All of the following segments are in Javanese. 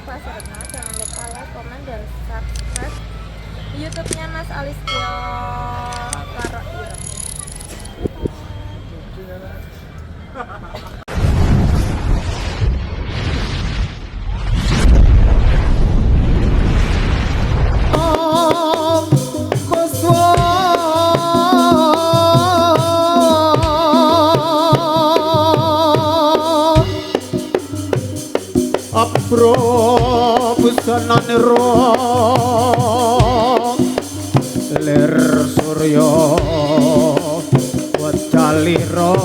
kelas renang. Jangan lupa like, komen, dan subscribe YouTube-nya Mas Alistio Karo Ireng. Apro busanan ro ler surya wacalira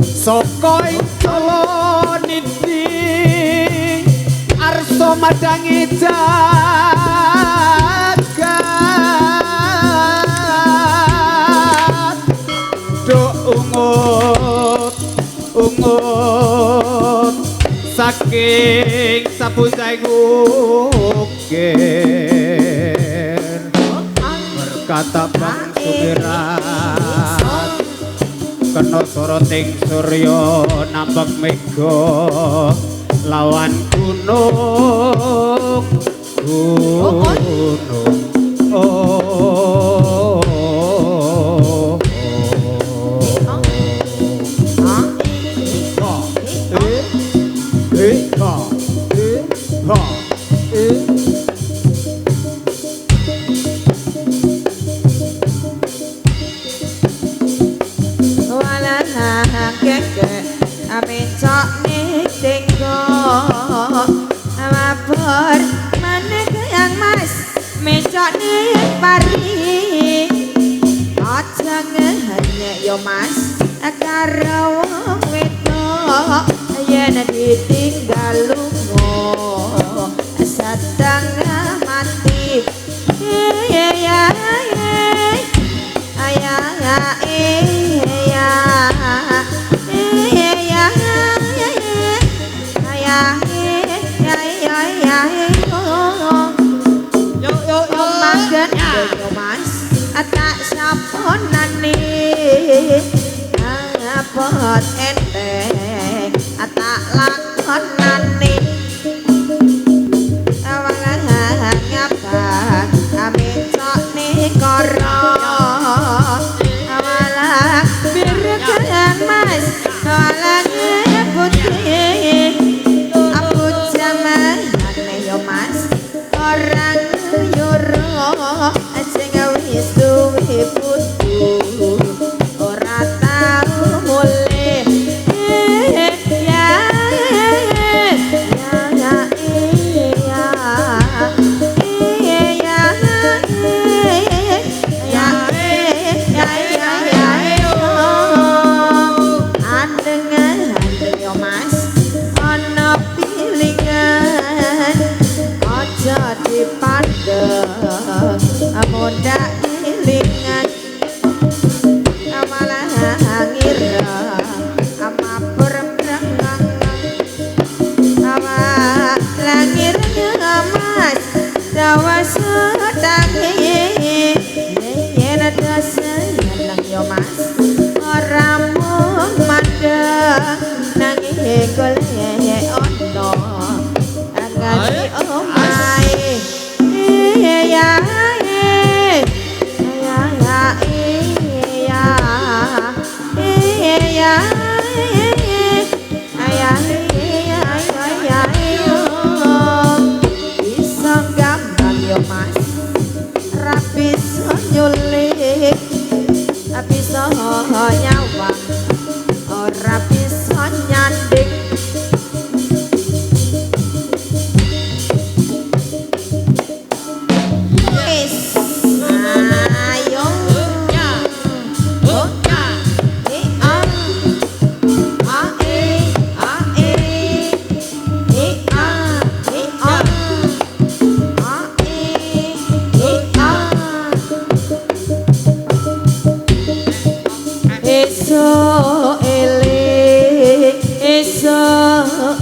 saka icalaniti arsa madangi jagat do ungut saking sapusae ukir berkata bang sumirat kena soroting surya nambang mega lawan gunung Mas karo wong wedok yen ditinggal lunga sedang mati ya tak saponane ngapot enteng tak lakonane awangan ngabak amincone karo awalah birkelan mas awalah putih aku jaman yo mas orang nyuruh sing wis duwe putu ora tau mulih muda ilingan amalah ngira ama perempuan ama langir mas dawa sedang yen dosa nang yo mas ora mung mandang nang golek ono ngaji omae ya bisa nyawang ora bisa nyanding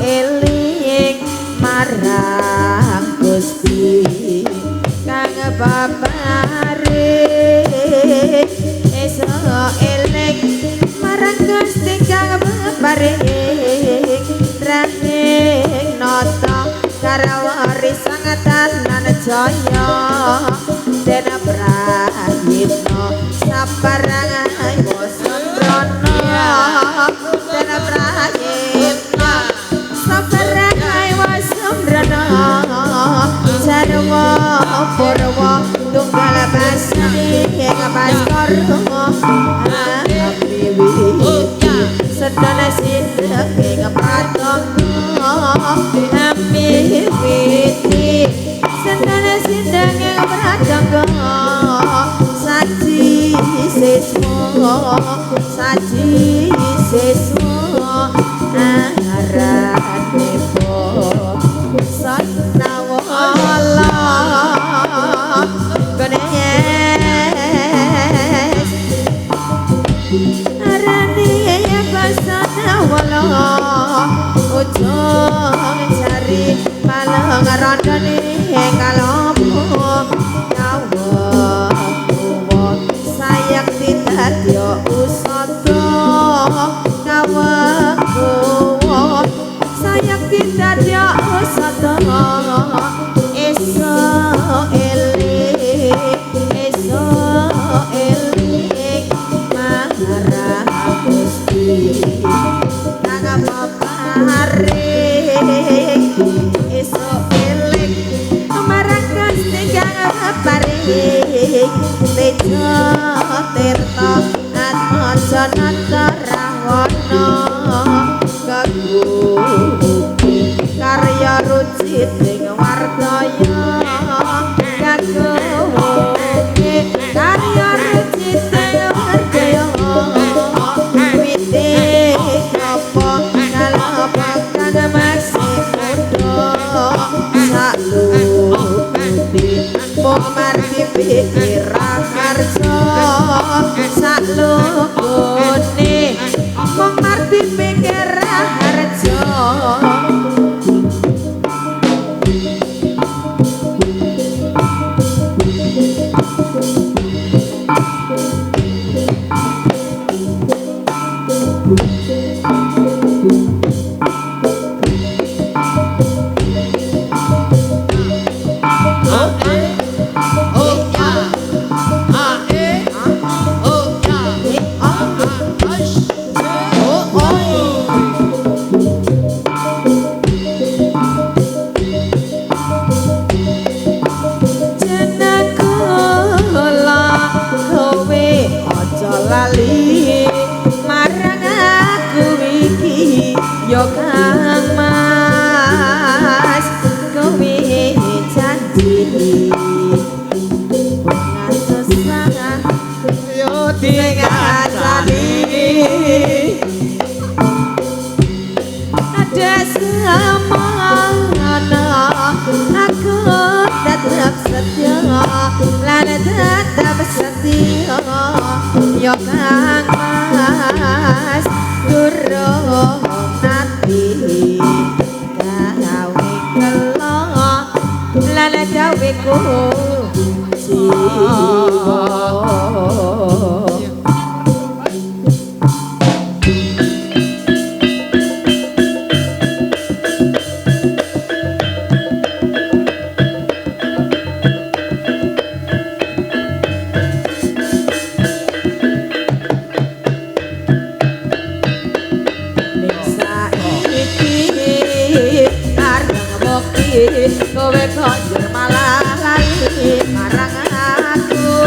eling marang Gusti kang babare esok eling marang Gusti kang paring raning nata karawari sangatan lan jaya dena prayitna saparangan wasandrana dena prayitna saparangan wasandrana sarwa purwa tunggal basri ngabaskara sedana sindang ing pratama amibiti sedana sindang ing pratama saji sesmo arane po sanawala ganes arane wala ujung cari malang randane kalopo nyawa sayak ditadya usata nyawa sayak ditadya usata esok eling marah Gusti esok eling marang Gusti kang paring tejo tirta atmaja nantarawana kanggo karya rucit ing wardaya kanggo karya rucit ing wardaya marti pikiran harjo saklukune mong marti pikiran harjo yo kang mas durung nanti gawe kelo lan gawe kunci kowe konjur malah lali marang aku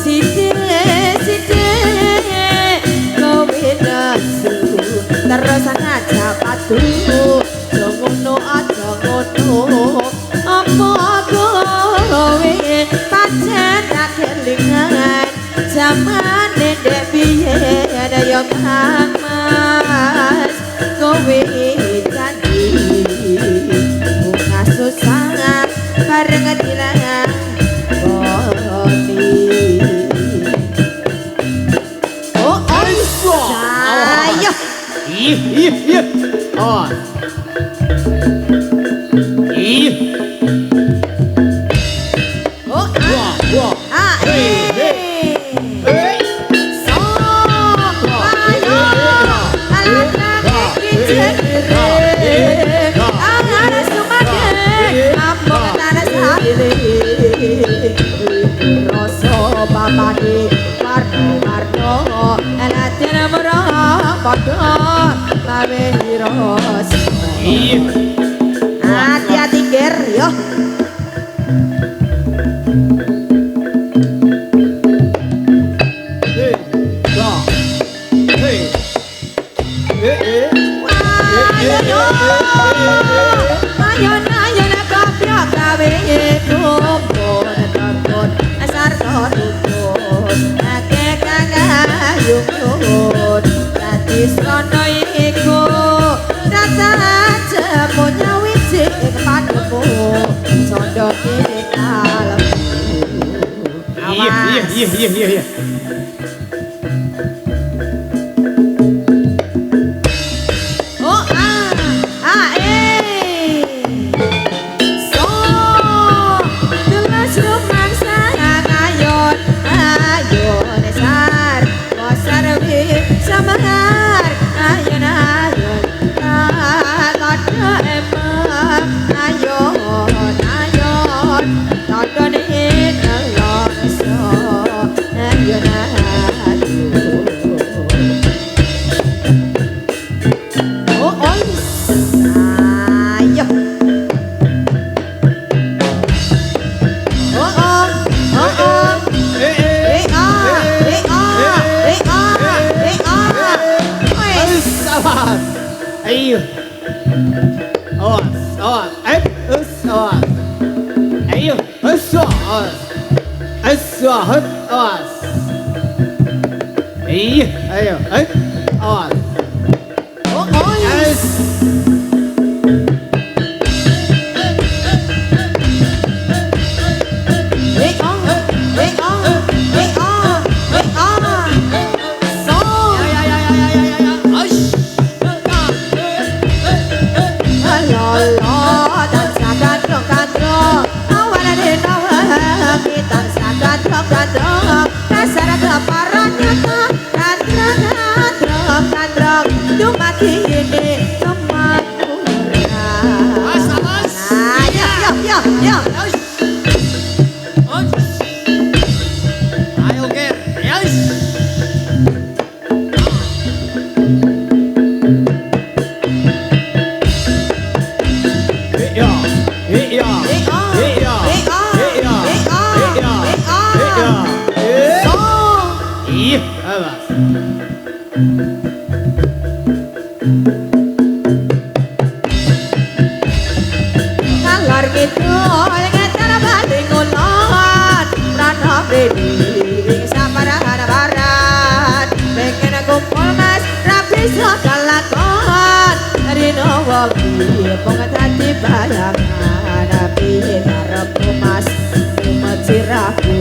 sithik kowe nesu terus ngajak adu aja ngono apa kowe pancen kelingan jamane dek biyen yo Kang Mas kowe janji susah bareng dilangan boni oh saya oh padha gawe hiros. Iya. Hati-hati ger yo. Srono iku rasa jemunya wiji ing pademu sondo iki kalem. Iya. Oh so delas rumangsa ayon sar wasar wi samahar ayon kodo emang ayon kodo ni telor so ayon Ayo. Awas. Awas. Ayo. Awas. Awas. Iya. Ayo. Awas. Ayo ger. Ngalor kidul ngetar banding ulon rana bedi saparahan barat pengen kumpul mas rapi sokal lakon rino wagi pongat hati bayangan api harapku mas umat siraku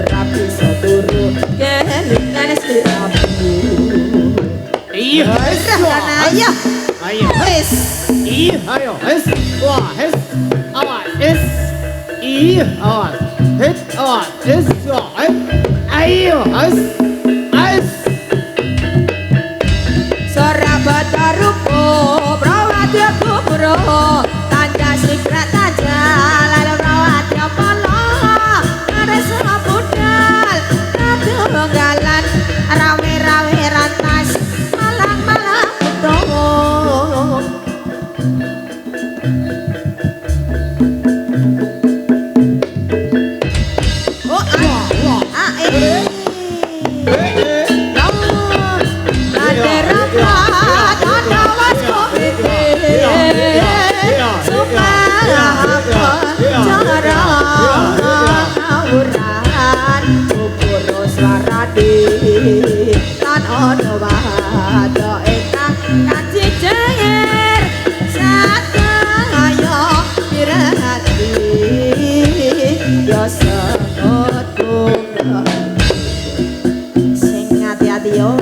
rapi soturu kelingan siraku. Iya. Ayo. Wes. Iya. Ayo. Wah. Awas. Iya. Awas. Awas. Ayo. Sora bataruko brawatya kubro tanda sikra taja lalu brawatya polo ada sabudal kadunggalan rawe rantas malang utomo. Lan ono wado ingkang kanthi jenger sadaya dirahati ya sekotung sing hati-hati yo.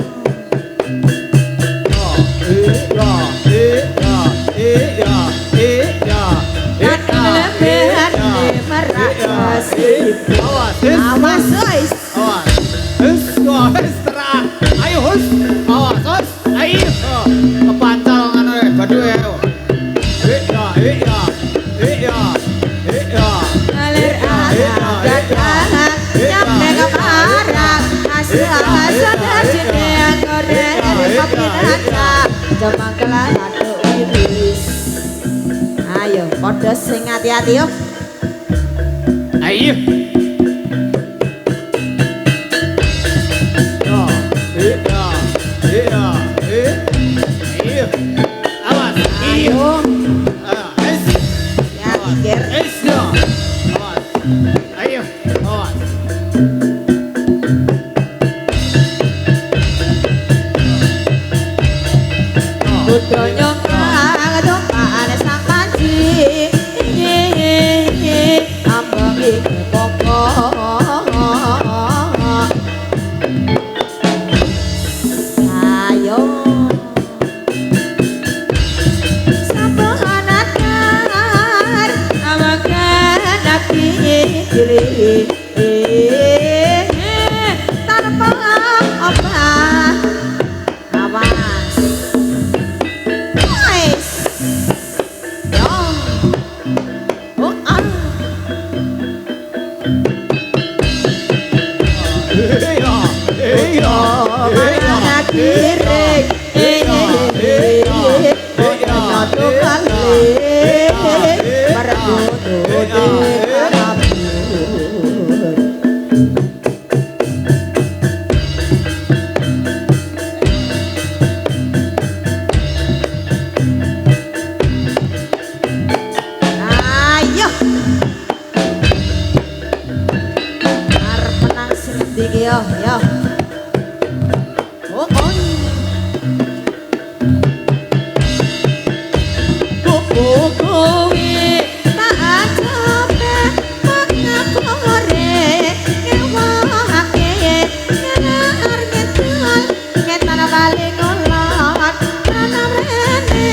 Awas guys. Awas terang. Ayo awas. Ayo. kaca jemangkelan aduk wiris. Ayo padha sing hati-hati yuk. Ayo. Ayo. Awas. Ayo. Es. Ya pikir. Es. Awas. Ayo. Awas. Kudu nyongkrang tumpane sang panci. Ambang iki pokok. Ayo. Sabahanakar amakan diri. Tanpa apa. Awas. Nice. Yo. Oh, mana kirik. Nyatu kali. Merebutu di kabur. Ayo. Arep menang sing iki yo. Oh. Kowe tak coba mengakore ngewake ngenar ngedal ngetana balik ngolot ana rene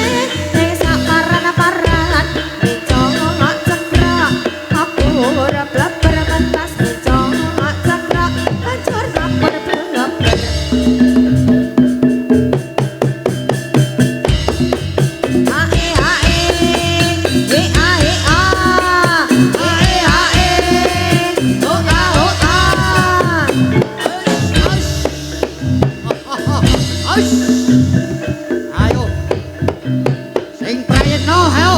ning saparan-paran dicongok cekrok aku ora bleber mentas dicongok cekrok hancur ngapur bleber. Ayo. Sing prayitno ayo.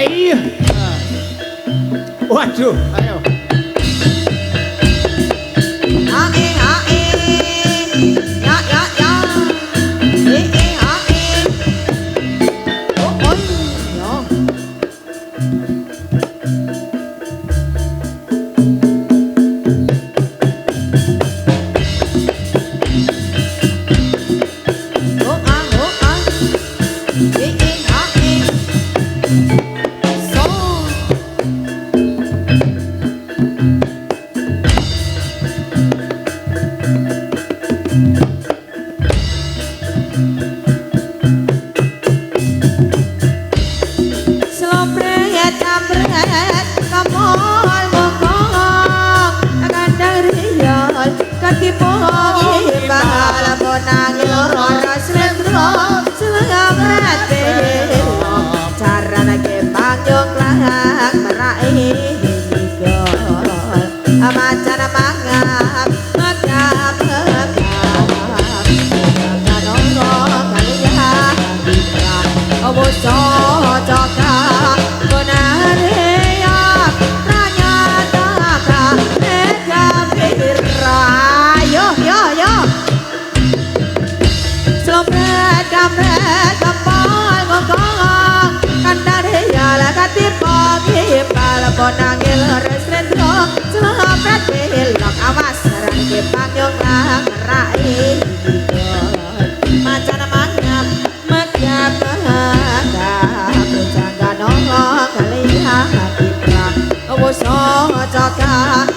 Iya. Waduh, ayo. Konangil resrendro selapret belok awas sarang ke pangyong lang rai macan mangap magyap bujang ganolong lihat citra Wuso jaka